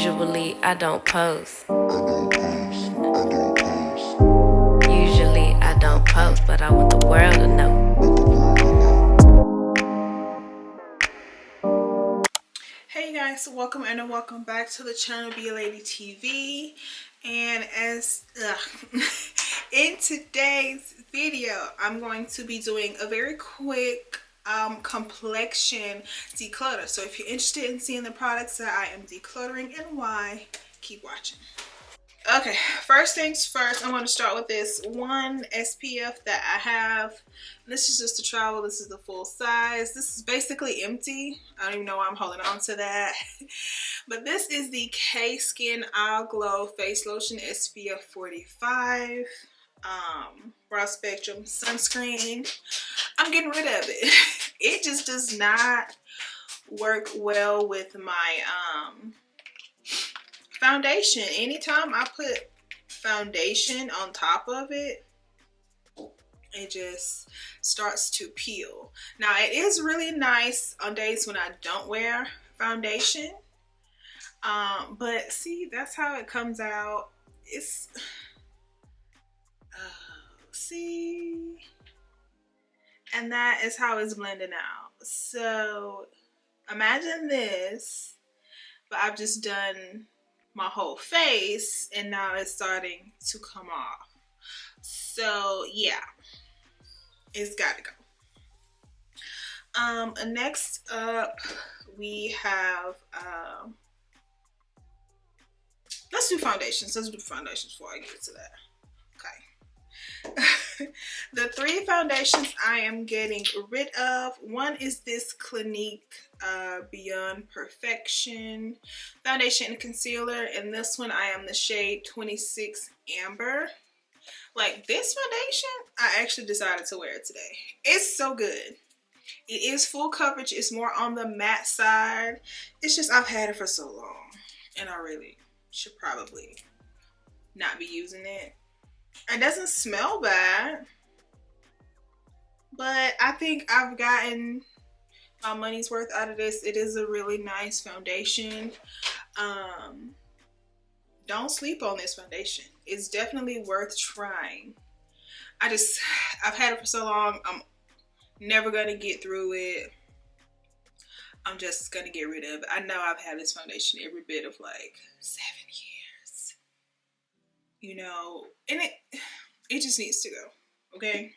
Usually I don't post. Usually I don't post, but I want the world to know. Hey guys, welcome back to the channel Be a Lady TV. And in today's video, I'm going to be doing a very quick complexion declutter. So if you're interested in seeing the products that I am decluttering and why, keep watching. Okay, first things first, I'm going to start with this one SPF that I have. This is just a travel. This is the full size. This is basically empty. I don't even know why I'm holding on to that. But this is the K-Skin Eye Glow Face Lotion SPF 45 broad spectrum sunscreen. I'm getting rid of it. It just does not work well with my foundation. Anytime I put foundation on top of it, it just starts to peel. Now it is really nice on days when I don't wear foundation, but see, that's how it comes out. It's see, and that is how it's blending out. So imagine this, but I've just done my whole face and now it's starting to come off. So yeah, it's gotta go. Next up we have let's do foundations. Let's do foundations before I get to that. Okay. The three foundations I am getting rid of. One is this Clinique Beyond Perfection foundation and concealer, and this one I am the shade 26 Amber. Like, this foundation, I actually decided to wear it today. It's so good. It is full coverage. It's more on the matte side. It's just I've had it for so long and I really should probably not be using it. It doesn't smell bad, but I think I've gotten my money's worth out of this. It is a really nice foundation. Don't sleep on this foundation. It's definitely worth trying. I've had it for so long. I'm never gonna get through it. I'm just gonna get rid of it. I know I've had this foundation every bit of like 7 years. You know, and it just needs to go. Okay?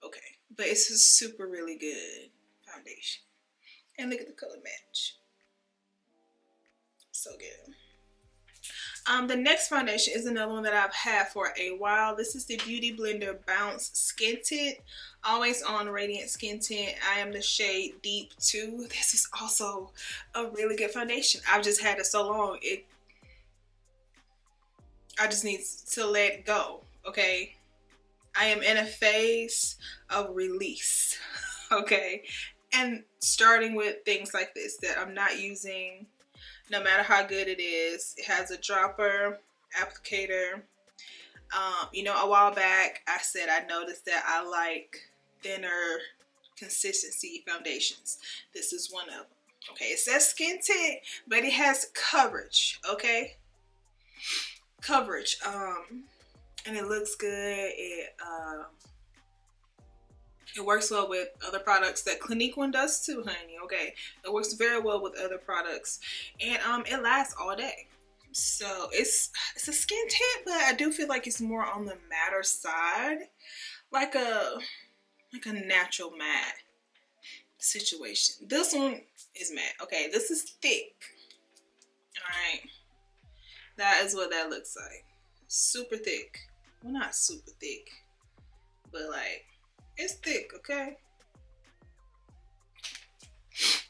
Okay. But it's a super really good foundation. And look at the color match. So good. The next foundation is another one that I've had for a while. This is the Beauty Blender Bounce Skin Tint. Always on Radiant Skin Tint. I am the shade Deep 2. This is also a really good foundation. I've just had it so long. I just need to let go, okay? I am in a phase of release, okay? And starting with things like this that I'm not using, no matter how good it is. It has a dropper, applicator. You know, a while back I said I noticed that I like thinner consistency foundations. This is one of them. Okay, it says skin tint, but it has coverage, okay? Coverage. And it looks good. It works well with other products. That Clinique one does too, honey, okay? It works very well with other products. And it lasts all day. So it's a skin tint, but I do feel like it's more on the matter side. Like a natural matte situation. This one is matte, okay? This is thick. Alright. That is what that looks like. Super thick. Well, not super thick, but like, it's thick, okay?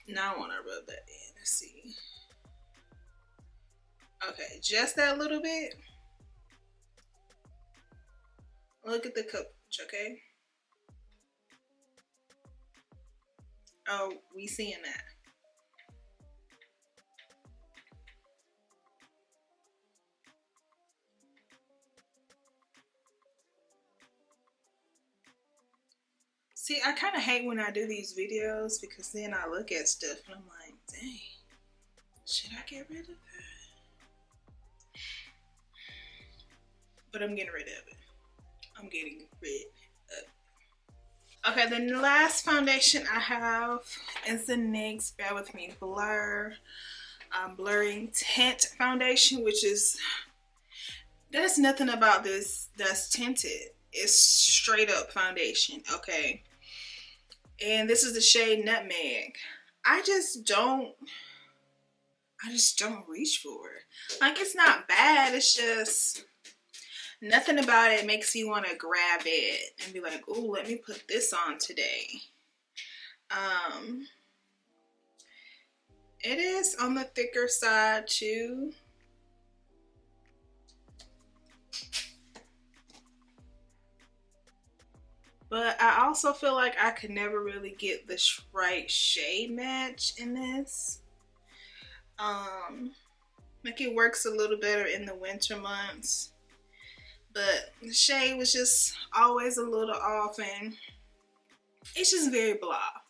Now I want to rub that in. Let's see. Okay, just that little bit. Look at the coverage, okay? Oh, we seeing that. See, I kind of hate when I do these videos because then I look at stuff and I'm like, dang, Should I get rid of that? But I'm getting rid of it. I'm getting rid of it. Okay, then the last foundation I have is the NYX, bear with me, Blurring Tint Foundation, which is, there's nothing about this that's tinted. It's straight up foundation, okay? And this is the shade Nutmeg. I just don't reach for it. Like, it's not bad, it's just nothing about it makes you want to grab it and be like, "Ooh, let me put this on today." It is on the thicker side too. But I also feel like I could never really get the right shade match in this. Like, it works a little better in the winter months. But the shade was just always a little off, and it's just very blah.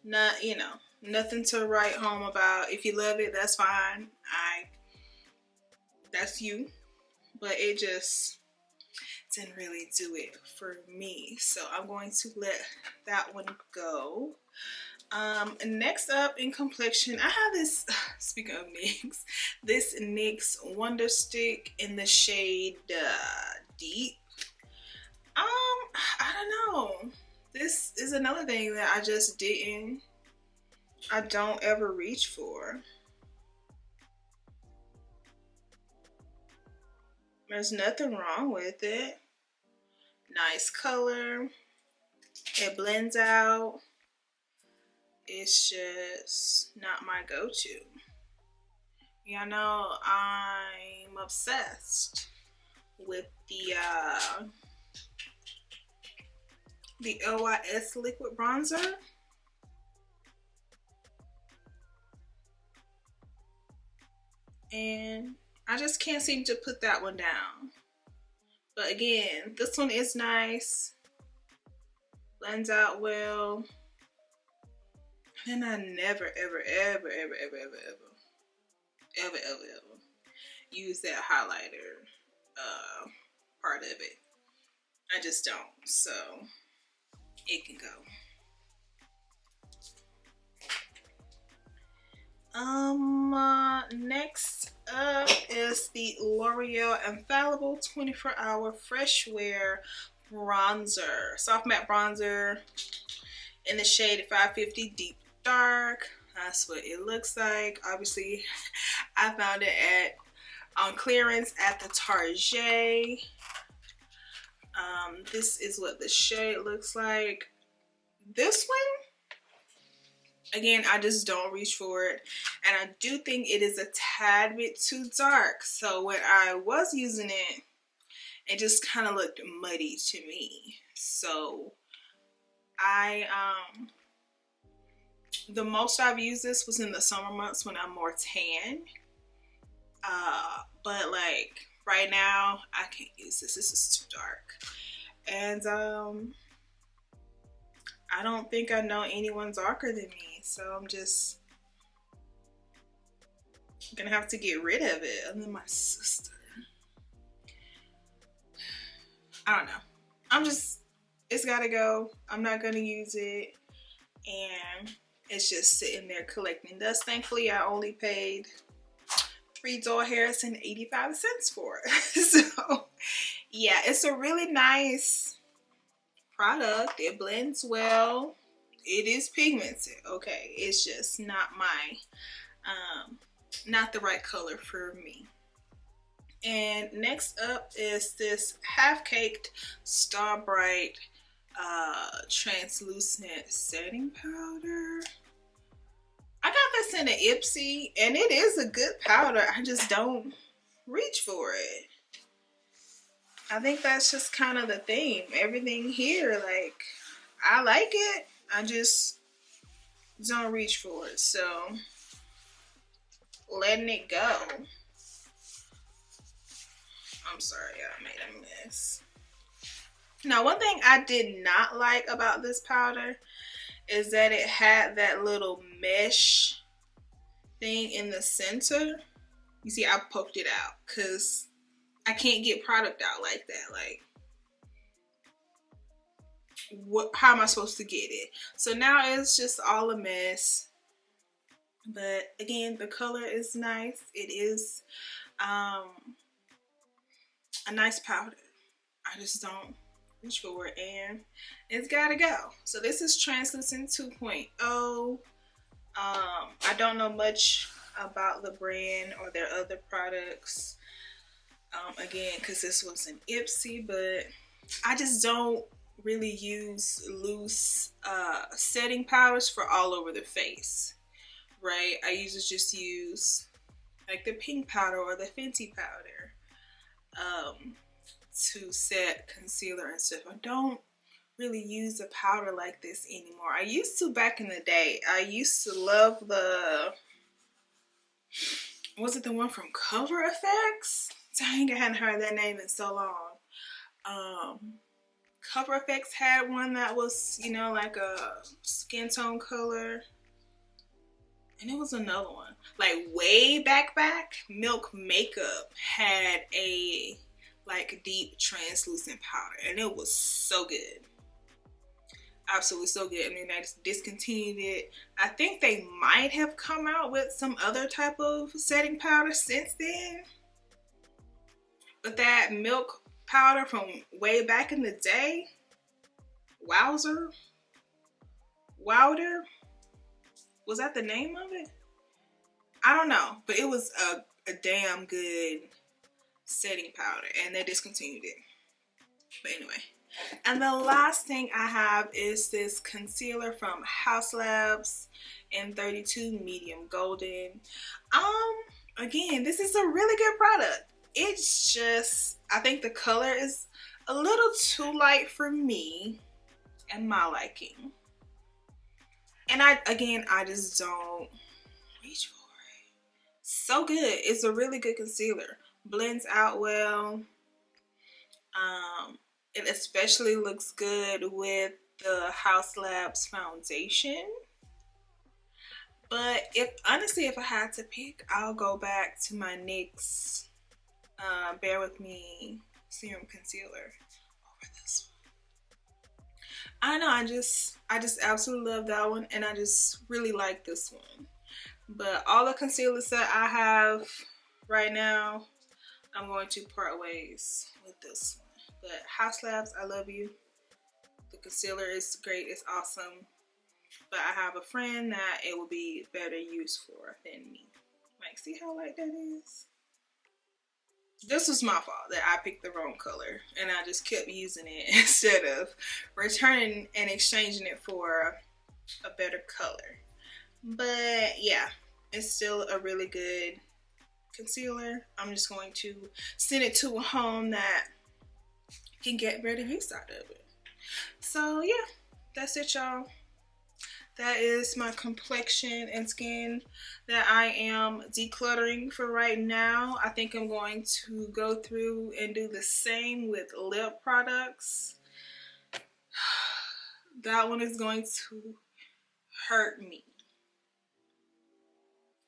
Not, you know, nothing to write home about. If you love it, that's fine. That's you. But it just didn't really do it for me. So I'm going to let that one go. Next up in Complexion, I have this, speaking of NYX, this NYX Wonderstick in the shade Deep. I don't know. This is another thing that I don't ever reach for. There's nothing wrong with it. Nice color. It blends out. It's just not my go-to. Y'all know I'm obsessed with the NYX liquid bronzer. And I just can't seem to put that one down. But again, this one is nice. Blends out well. And I never, ever, ever, ever, ever, ever, ever, ever, ever, ever use that highlighter part of it. I just don't. So it can go. Next up is the Loreal Infallible 24-Hour Fresh Wear Bronzer. Soft matte bronzer in the shade 550 Deep Dark. That's what it looks like. Obviously, I found it on clearance at the Target. This is what the shade looks like. This one, again, I just don't reach for it. And I do think it is a tad bit too dark. So when I was using it, it just kind of looked muddy to me. So the most I've used this was in the summer months when I'm more tan. But like right now, I can't use this. This is too dark. And I don't think I know anyone darker than me. So I'm just gonna have to get rid of it. And then my sister. I don't know. It's gotta go. I'm not gonna use it. And it's just sitting there collecting dust. Thankfully, I only paid $3 and 85 cents for it. So yeah, it's a really nice product. It blends well. It is pigmented. Okay, it's just not my not the right color for me. And next up is this Half Caked Star Bright translucent setting powder. I got this in an Ipsy, and it is a good powder. I just don't reach for it. I think that's just kind of the theme. Everything here, like, I like it. I just don't reach for it. So, letting it go. I'm sorry, I made a mess. Now, one thing I did not like about this powder is that it had that little mesh thing in the center. You see, I poked it out because I can't get product out like that. Like, how am I supposed to get it? So now it's just all a mess. But again, the color is nice. It is a nice powder. I just don't reach for it, and it's gotta go. So this is Translucent 2.0. I don't know much about the brand or their other products. Again, because this was an Ipsy, but I just don't really use loose setting powders for all over the face, right? I usually just use like the pink powder or the Fenty powder to set concealer and stuff. I don't really use a powder like this anymore. I used to back in the day. I used to love the, was it the one from Cover Effects? Dang, I hadn't heard that name in so long. Cover Effects had one that was, you know, like a skin tone color. And it was another one. Like way back, Milk Makeup had a like deep translucent powder. And it was so good. Absolutely so good. I mean, I just discontinued it. I think they might have come out with some other type of setting powder since then. But that Milk powder from way back in the day, Wilder, was that the name of it? I don't know, but it was a damn good setting powder, and they discontinued it. But anyway, and the last thing I have is this concealer from Haus in 32 medium golden. Again, this is a really good product. It's just, I think the color is a little too light for me and my liking. And I just don't reach for it. So good. It's a really good concealer. Blends out well. It especially looks good with the Haus foundation. But honestly, if I had to pick, I'll go back to my NYX Bare With Me Serum Concealer over this one. I know, I just absolutely love that one, and I just really like this one. But all the concealers that I have right now, I'm going to part ways with this one. But Haus, I love you. The concealer is great, it's awesome. But I have a friend that it will be better used for than me. Like, see how light that is? This was my fault that I picked the wrong color, and I just kept using it instead of returning and exchanging it for a better color. But yeah, it's still a really good concealer. I'm just going to send it to a home that can get better use out of it. So yeah, that's it, y'all. That is my complexion and skin that I am decluttering for right now. I think I'm going to go through and do the same with lip products. That one is going to hurt me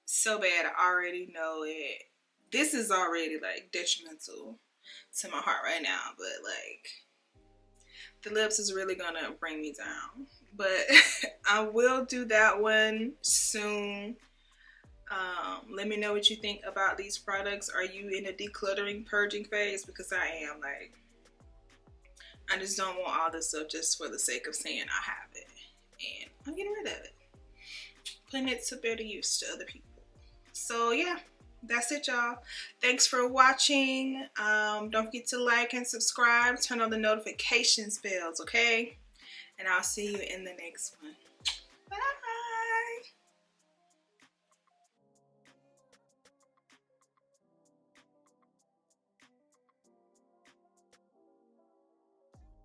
so bad. I already know it. This is already like detrimental to my heart right now, but like the lips is really gonna bring me down. But I will do that one soon. Let me know what you think about these products. Are you in a decluttering, purging phase? Because I am. Like, I just don't want all this stuff just for the sake of saying I have it. And I'm getting rid of it. Putting it to better use to other people. So yeah, that's it, y'all. Thanks for watching. Don't forget to like and subscribe. Turn on the notifications bells, okay? And I'll see you in the next one. Bye.